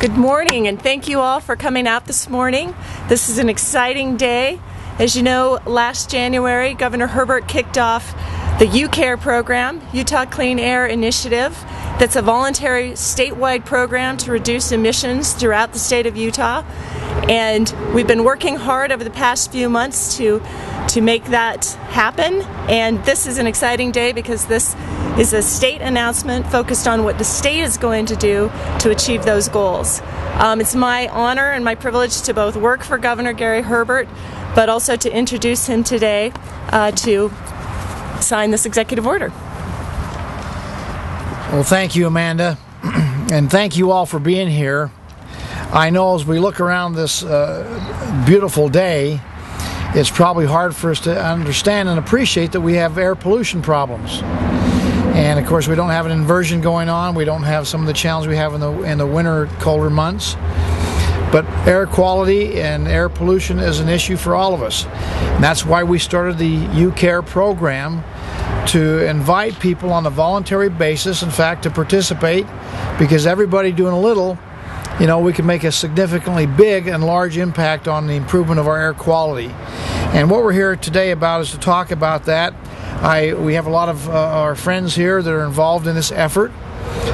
Good morning, and thank you all for coming out this morning. This is an exciting day. As you know, last January, Governor Herbert kicked off the UCAIR program, Utah Clean Air Initiative. That's a voluntary statewide program to reduce emissions throughout the state of Utah. And we've been working hard over the past few months to make that happen. And this is an exciting day because this is a state announcement focused on what the state is going to do to achieve those goals. It's my honor and my privilege to both work for Governor Gary Herbert, but also to introduce him today to sign this executive order. Well, thank you, Amanda, and thank you all for being here. I know as we look around this beautiful day, it's probably hard for us to understand and appreciate that we have air pollution problems. And of course, we don't have an inversion going on. We don't have some of the challenges we have in the winter, colder months. But air quality and air pollution is an issue for all of us. And that's why we started the UCAIR program, to invite people on a voluntary basis, in fact, to participate, because everybody doing a little, you know, we can make a significantly big and large impact on the improvement of our air quality. And what we're here today about is to talk about that. We have a lot of our friends here that are involved in this effort.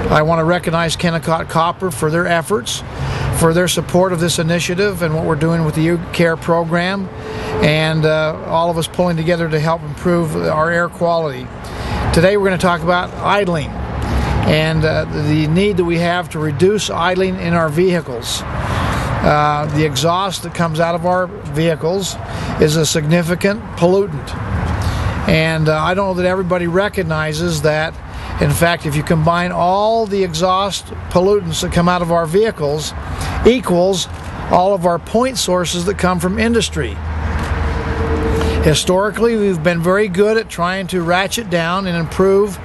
I want to recognize Kennecott Copper for their efforts, for their support of this initiative and what we're doing with the UCAIR program, and all of us pulling together to help improve our air quality. Today we're going to talk about idling and the need that we have to reduce idling in our vehicles. The exhaust that comes out of our vehicles is a significant pollutant. And I don't know that everybody recognizes that. In fact, if you combine all the exhaust pollutants that come out of our vehicles, equals all of our point sources that come from industry. Historically, we've been very good at trying to ratchet down and improve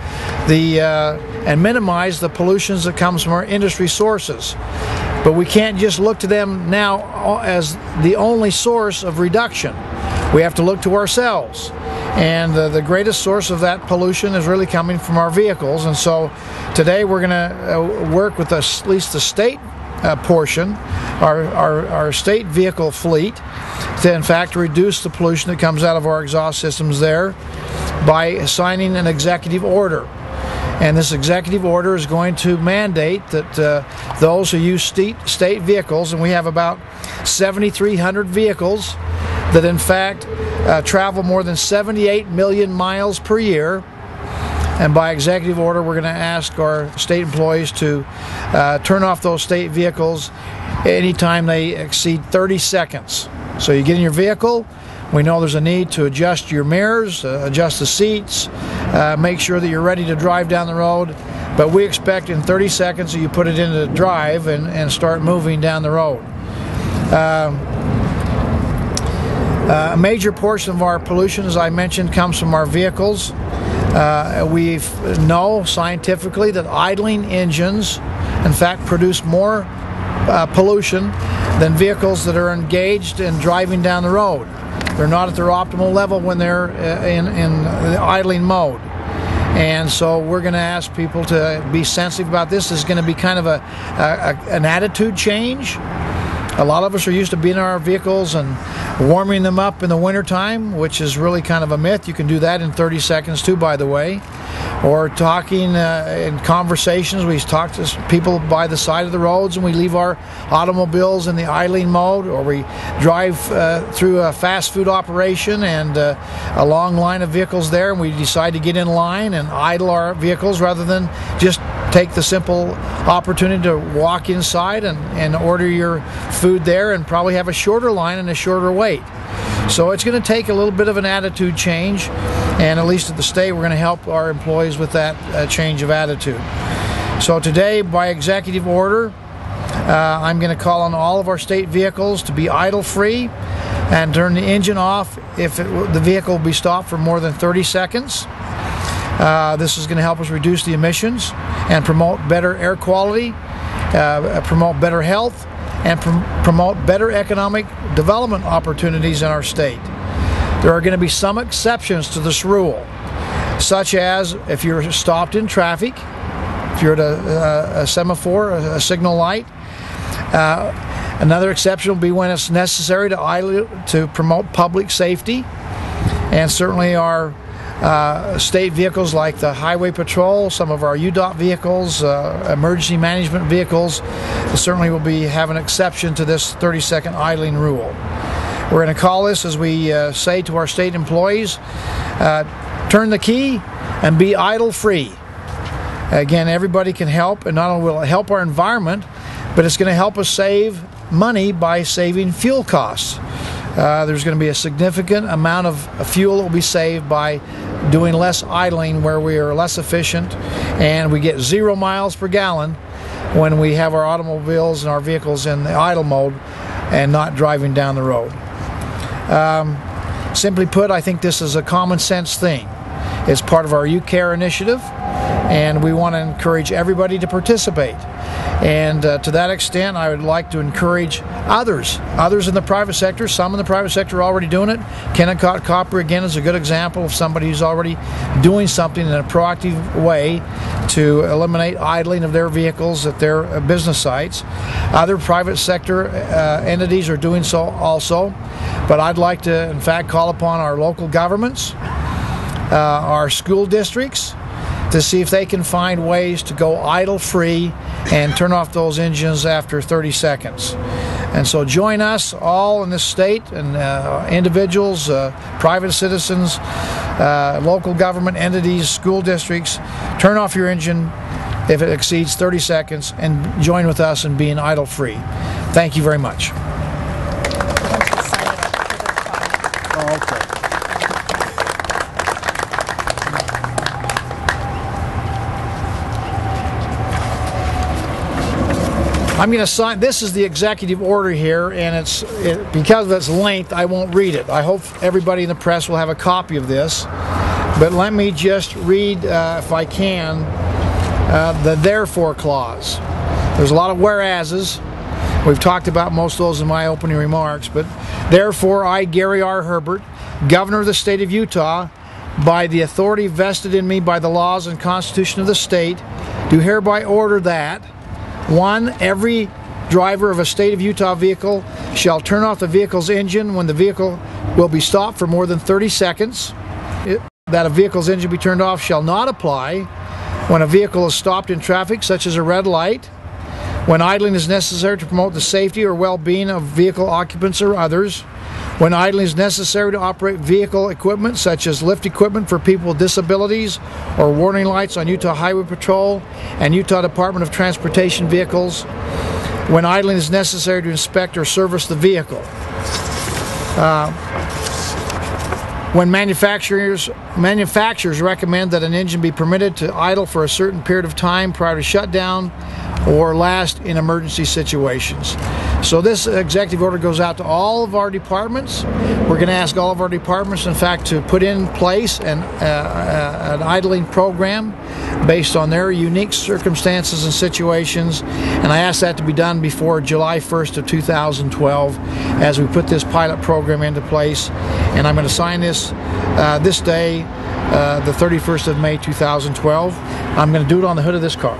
and minimize the pollutions that comes from our industry sources. But we can't just look to them now as the only source of reduction. We have to look to ourselves. And the greatest source of that pollution is really coming from our vehicles. And so today we're going to work with at least the state portion, our state vehicle fleet, to in fact reduce the pollution that comes out of our exhaust systems there by signing an executive order. And this executive order is going to mandate that those who use state vehicles, and we have about 7,300 vehicles that in fact travel more than 78 million miles per year. And by executive order, we're going to ask our state employees to turn off those state vehicles anytime they exceed 30 seconds. So you get in your vehicle, we know there's a need to adjust your mirrors, adjust the seats, make sure that you're ready to drive down the road. But we expect in 30 seconds that you put it into drive and start moving down the road. A major portion of our pollution, as I mentioned, comes from our vehicles. We know scientifically that idling engines, in fact, produce more pollution than vehicles that are engaged in driving down the road. They're not at their optimal level when they're in the idling mode. And so we're going to ask people to be sensitive about this. This is going to be kind of an attitude change. A lot of us are used to being in our vehicles and warming them up in the wintertime, which is really kind of a myth. You can do that in 30 seconds too, by the way. Or talking in conversations. We talk to people by the side of the roads and we leave our automobiles in the idling mode, or we drive through a fast food operation and a long line of vehicles there, and we decide to get in line and idle our vehicles rather than just take the simple opportunity to walk inside and order your food there and probably have a shorter line and a shorter wait. So it's going to take a little bit of an attitude change, and at least at the state we're going to help our employees with that change of attitude. So today, by executive order, I'm going to call on all of our state vehicles to be idle free and turn the engine off if the vehicle will be stopped for more than 30 seconds. This is going to help us reduce the emissions and promote better air quality, promote better health, and promote better economic development opportunities in our state. There are going to be some exceptions to this rule, such as if you're stopped in traffic, if you're at a semaphore, a signal light, Another exception will be when it's necessary to idle to promote public safety, and certainly our state vehicles like the Highway Patrol, some of our UDOT vehicles, emergency management vehicles, certainly will be have an exception to this 30-second idling rule. We're going to call this, as we say to our state employees, turn the key and be idle free. Again, everybody can help, and not only will it help our environment, but it's going to help us save money by saving fuel costs. There's going to be a significant amount of fuel that will be saved by doing less idling, where we are less efficient, and we get 0 miles per gallon when we have our automobiles and our vehicles in the idle mode and not driving down the road. Simply put, I think this is a common sense thing. It's part of our UCAIR initiative, and we want to encourage everybody to participate. And to that extent, I would like to encourage others in the private sector. Some in the private sector are already doing it. Kennecott Copper, again, is a good example of somebody who's already doing something in a proactive way to eliminate idling of their vehicles at their business sites. Other private sector entities are doing so also. But I'd like to, in fact, call upon our local governments, our school districts, to see if they can find ways to go idle free and turn off those engines after 30 seconds. And so join us all in this state, and individuals, private citizens, local government entities, school districts. Turn off your engine if it exceeds 30 seconds and join with us in being idle free. Thank you very much. I'm going to sign. This is the executive order here, and because of its length, I won't read it. I hope everybody in the press will have a copy of this. But let me just read, if I can, the therefore clause. There's a lot of whereases. We've talked about most of those in my opening remarks. But therefore, I, Gary R. Herbert, Governor of the State of Utah, by the authority vested in me by the laws and Constitution of the state, do hereby order that 1. Every driver of a state of Utah vehicle shall turn off the vehicle's engine when the vehicle will be stopped for more than 30 seconds. That a vehicle's engine be turned off shall not apply when a vehicle is stopped in traffic, such as a red light, when idling is necessary to promote the safety or well-being of vehicle occupants or others, when idling is necessary to operate vehicle equipment such as lift equipment for people with disabilities or warning lights on Utah Highway Patrol and Utah Department of Transportation vehicles, when idling is necessary to inspect or service the vehicle. When manufacturers recommend that an engine be permitted to idle for a certain period of time prior to shutdown or last in emergency situations. So this executive order goes out to all of our departments. We're going to ask all of our departments, in fact, to put in place an idling program based on their unique circumstances and situations. And I ask that to be done before July 1st of 2012 as we put this pilot program into place. And I'm going to sign this this day, the 31st of May 2012. I'm going to do it on the hood of this car.